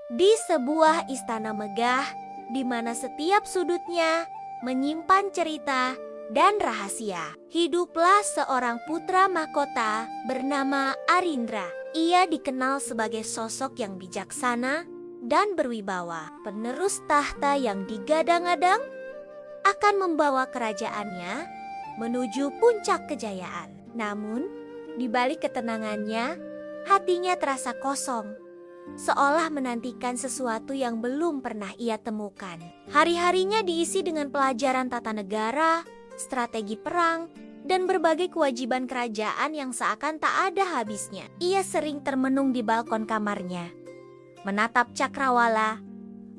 Di sebuah istana megah, di mana setiap sudutnya menyimpan cerita dan rahasia, hiduplah seorang putra mahkota bernama Arindra. Ia dikenal sebagai sosok yang bijaksana dan berwibawa, penerus tahta yang digadang-gadang akan membawa kerajaannya menuju puncak kejayaan. Namun, di balik ketenangannya, hatinya terasa kosong, seolah menantikan sesuatu yang belum pernah ia temukan. Hari-harinya diisi dengan pelajaran tata negara, strategi perang, dan berbagai kewajiban kerajaan yang seakan tak ada habisnya. Ia sering termenung di balkon kamarnya, menatap cakrawala,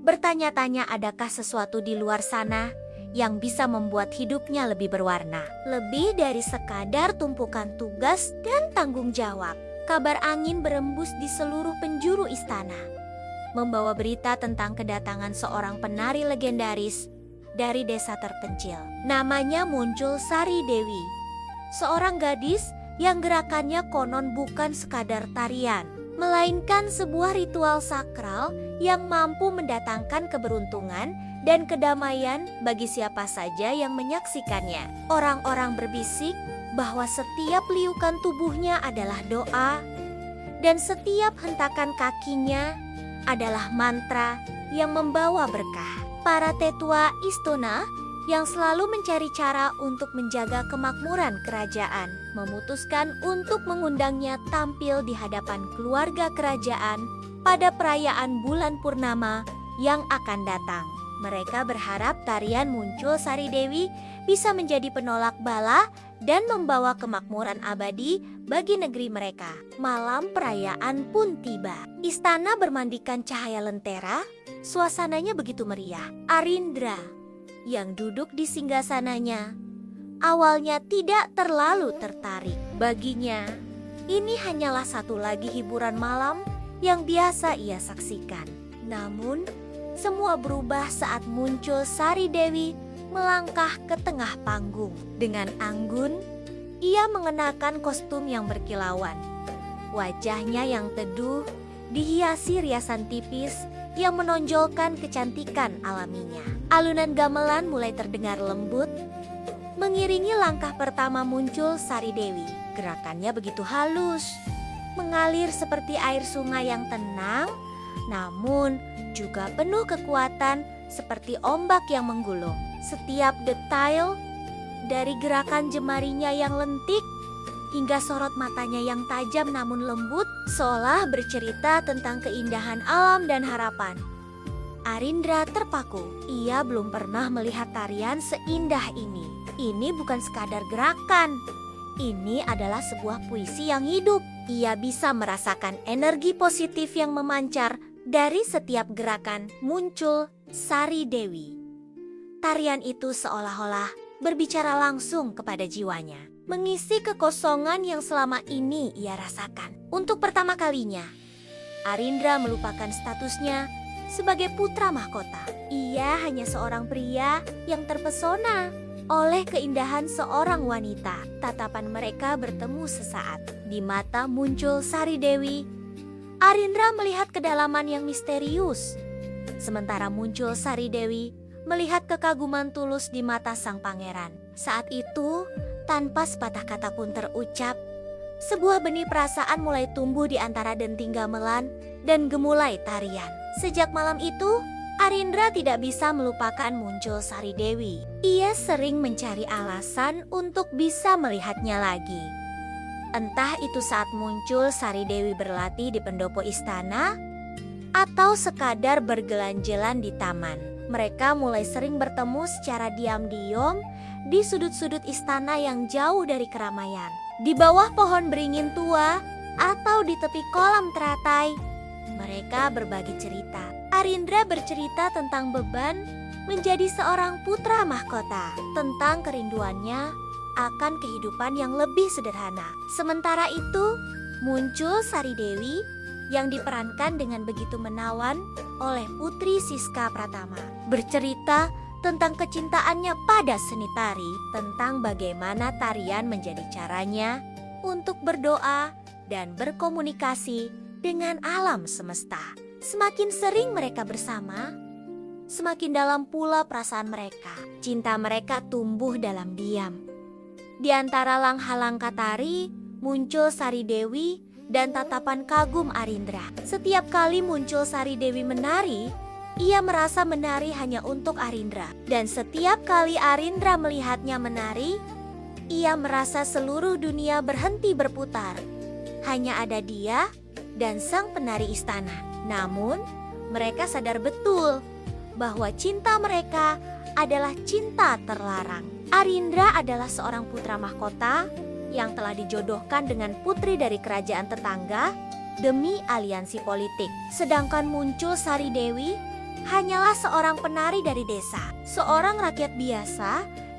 bertanya-tanya adakah sesuatu di luar sana yang bisa membuat hidupnya lebih berwarna. Lebih dari sekadar tumpukan tugas dan tanggung jawab. Kabar angin berembus di seluruh penjuru istana, membawa berita tentang kedatangan seorang penari legendaris dari desa terpencil. Namanya muncul Sari Dewi, seorang gadis yang gerakannya konon bukan sekadar tarian, melainkan sebuah ritual sakral yang mampu mendatangkan keberuntungan dan kedamaian bagi siapa saja yang menyaksikannya. Orang-orang berbisik bahwa setiap liukan tubuhnya adalah doa dan setiap hentakan kakinya adalah mantra yang membawa berkah. Para tetua istana yang selalu mencari cara untuk menjaga kemakmuran kerajaan memutuskan untuk mengundangnya tampil di hadapan keluarga kerajaan pada perayaan bulan purnama yang akan datang. Mereka berharap tarian muncul Sari Dewi bisa menjadi penolak bala dan membawa kemakmuran abadi bagi negeri mereka. Malam perayaan pun tiba. Istana bermandikan cahaya lentera, suasananya begitu meriah. Arindra yang duduk di singgasananya awalnya tidak terlalu tertarik. Baginya, ini hanyalah satu lagi hiburan malam yang biasa ia saksikan. Namun, semua berubah saat muncul Sari Dewi melangkah ke tengah panggung. Dengan anggun, ia mengenakan kostum yang berkilauan. Wajahnya yang teduh dihiasi riasan tipis yang menonjolkan kecantikan alaminya. Alunan gamelan mulai terdengar lembut, mengiringi langkah pertama muncul Sari Dewi. Gerakannya begitu halus, mengalir seperti air sungai yang tenang, namun juga penuh kekuatan seperti ombak yang menggulung. Setiap detail dari gerakan jemarinya yang lentik hingga sorot matanya yang tajam namun lembut seolah bercerita tentang keindahan alam dan harapan. Arindra terpaku. Ia belum pernah melihat tarian seindah ini. Ini bukan sekadar gerakan. Ini adalah sebuah puisi yang hidup. Ia bisa merasakan energi positif yang memancar dari setiap gerakan. Muncul Sari Dewi. Tarian itu seolah-olah berbicara langsung kepada jiwanya, mengisi kekosongan yang selama ini ia rasakan. Untuk pertama kalinya, Arindra melupakan statusnya sebagai putra mahkota. Ia hanya seorang pria yang terpesona oleh keindahan seorang wanita. Tatapan mereka bertemu sesaat. Di mata muncul Sari Dewi, Arindra melihat kedalaman yang misterius. Sementara muncul Sari Dewi melihat kekaguman tulus di mata sang pangeran. Saat itu, tanpa sepatah kata pun terucap, sebuah benih perasaan mulai tumbuh di antara denting gamelan dan gemulai tarian. Sejak malam itu, Arindra tidak bisa melupakan muncul Sari Dewi. Ia sering mencari alasan untuk bisa melihatnya lagi. Entah itu saat muncul Sari Dewi berlatih di pendopo istana, atau sekadar bergelanjelan di taman. Mereka mulai sering bertemu secara diam-diam di sudut-sudut istana yang jauh dari keramaian. Di bawah pohon beringin tua atau di tepi kolam teratai, mereka berbagi cerita. Arindra bercerita tentang beban menjadi seorang putra mahkota, tentang kerinduannya akan kehidupan yang lebih sederhana. Sementara itu, muncul Sari Dewi yang diperankan dengan begitu menawan oleh Putri Siska Pratama, bercerita tentang kecintaannya pada seni tari, tentang bagaimana tarian menjadi caranya untuk berdoa dan berkomunikasi dengan alam semesta. Semakin sering mereka bersama, semakin dalam pula perasaan mereka. Cinta mereka tumbuh dalam diam. Di antara langkah-langkah tari, muncul Sari Dewi dan tatapan kagum Arindra. Setiap kali muncul Sari Dewi menari, ia merasa menari hanya untuk Arindra. Dan setiap kali Arindra melihatnya menari, ia merasa seluruh dunia berhenti berputar. Hanya ada dia dan sang penari istana. Namun, mereka sadar betul bahwa cinta mereka adalah cinta terlarang. Arindra adalah seorang putra mahkota yang telah dijodohkan dengan putri dari kerajaan tetangga demi aliansi politik. Sedangkan muncul Sari Dewi hanyalah seorang penari dari desa, seorang rakyat biasa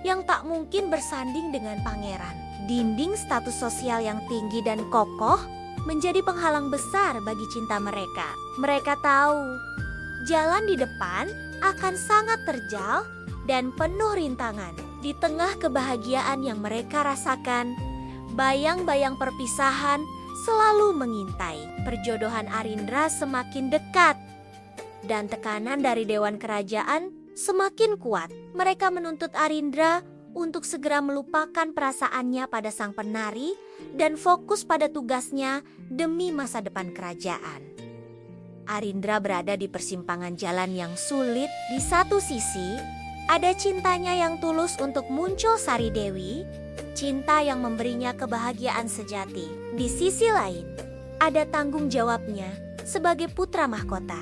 yang tak mungkin bersanding dengan pangeran. Dinding status sosial yang tinggi dan kokoh menjadi penghalang besar bagi cinta mereka. Mereka tahu jalan di depan akan sangat terjal dan penuh rintangan. Di tengah kebahagiaan yang mereka rasakan, bayang-bayang perpisahan selalu mengintai. Perjodohan Arindra semakin dekat dan tekanan dari Dewan Kerajaan semakin kuat. Mereka menuntut Arindra untuk segera melupakan perasaannya pada sang penari dan fokus pada tugasnya demi masa depan kerajaan. Arindra berada di persimpangan jalan yang sulit. Di satu sisi, ada cintanya yang tulus untuk muncul Sari Dewi, cinta yang memberinya kebahagiaan sejati. Di sisi lain, ada tanggung jawabnya sebagai putra mahkota,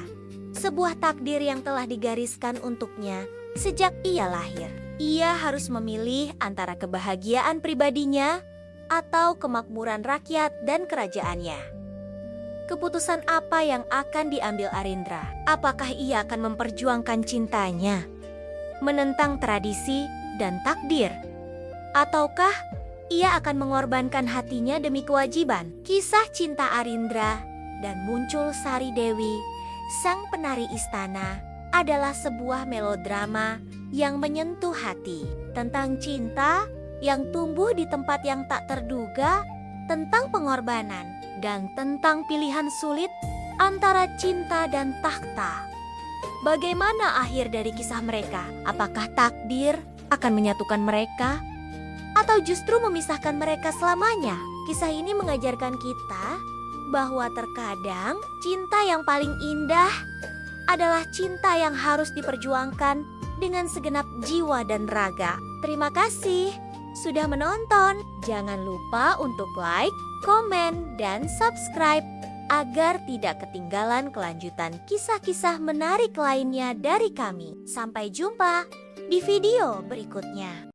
sebuah takdir yang telah digariskan untuknya sejak ia lahir. Ia harus memilih antara kebahagiaan pribadinya atau kemakmuran rakyat dan kerajaannya. Keputusan apa yang akan diambil Arindra? Apakah ia akan memperjuangkan cintanya, menentang tradisi dan takdir? Ataukah ia akan mengorbankan hatinya demi kewajiban? Kisah cinta Arindra dan muncul Sari Dewi, sang penari istana, adalah sebuah melodrama yang menyentuh hati. Tentang cinta yang tumbuh di tempat yang tak terduga, tentang pengorbanan, dan tentang pilihan sulit antara cinta dan takhta. Bagaimana akhir dari kisah mereka? Apakah takdir akan menyatukan mereka atau justru memisahkan mereka selamanya? Kisah ini mengajarkan kita bahwa terkadang cinta yang paling indah adalah cinta yang harus diperjuangkan dengan segenap jiwa dan raga. Terima kasih sudah menonton. Jangan lupa untuk like, komen, dan subscribe agar tidak ketinggalan kelanjutan kisah-kisah menarik lainnya dari kami. Sampai jumpa di video berikutnya.